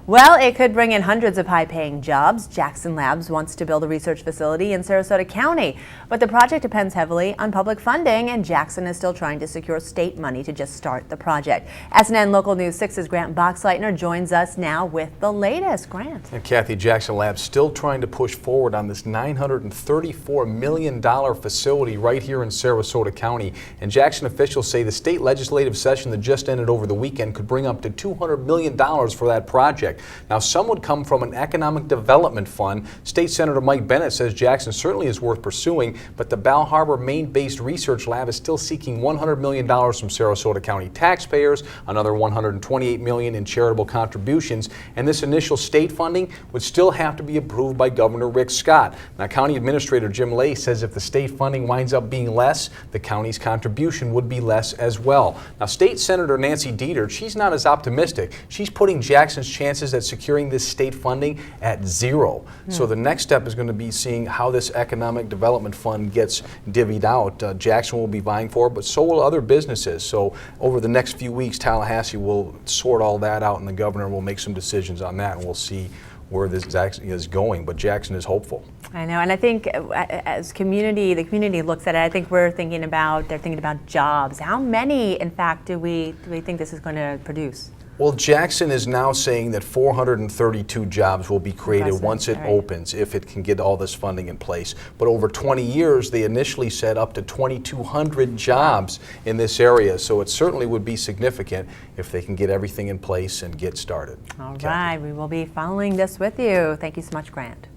Well, it could bring in hundreds of high-paying jobs. Jackson Labs wants to build a research facility in Sarasota County, but the project depends heavily on public funding, and Jackson is still trying to secure state money to just start the project. SNN Local News 6's Grant Boxleitner joins us now with the latest. Grant. And Kathy, Jackson Labs still trying to push forward on this $934 million facility right here in Sarasota County. And Jackson officials say the state legislative session that just ended over the weekend could bring up to $200 million for that project. Now, some would come from an economic development fund. State Senator Mike Bennett says Jackson certainly is worth pursuing, but the Bal Harbour Maine-based research lab is still seeking $100 million from Sarasota County taxpayers, another $128 million in charitable contributions, and this initial state funding would still have to be approved by Governor Rick Scott. Now, County Administrator Jim Lay says if the state funding winds up being less, the county's contribution would be less as well. Now, State Senator Nancy Dieter, she's not as optimistic. She's putting Jackson's chances at securing this state funding at zero. So the next step is going to be seeing how this economic development fund gets divvied out. Jackson will be vying for it, but so will other businesses. So over the next few weeks, Tallahassee will sort all that out, and the governor will make some decisions on that, and we'll see where this is going, but Jackson is hopeful. I know, and I think as the community looks at it, I think they're thinking about jobs. How many, in fact, do we think this is going to produce? Well, Jackson is now saying that 432 jobs will be created once it opens, if it can get all this funding in place. But over 20 years, they initially said up to 2,200 jobs in this area. So it certainly would be significant if they can get everything in place and get started. All right, we will be following this with you. Thank you so much, Grant.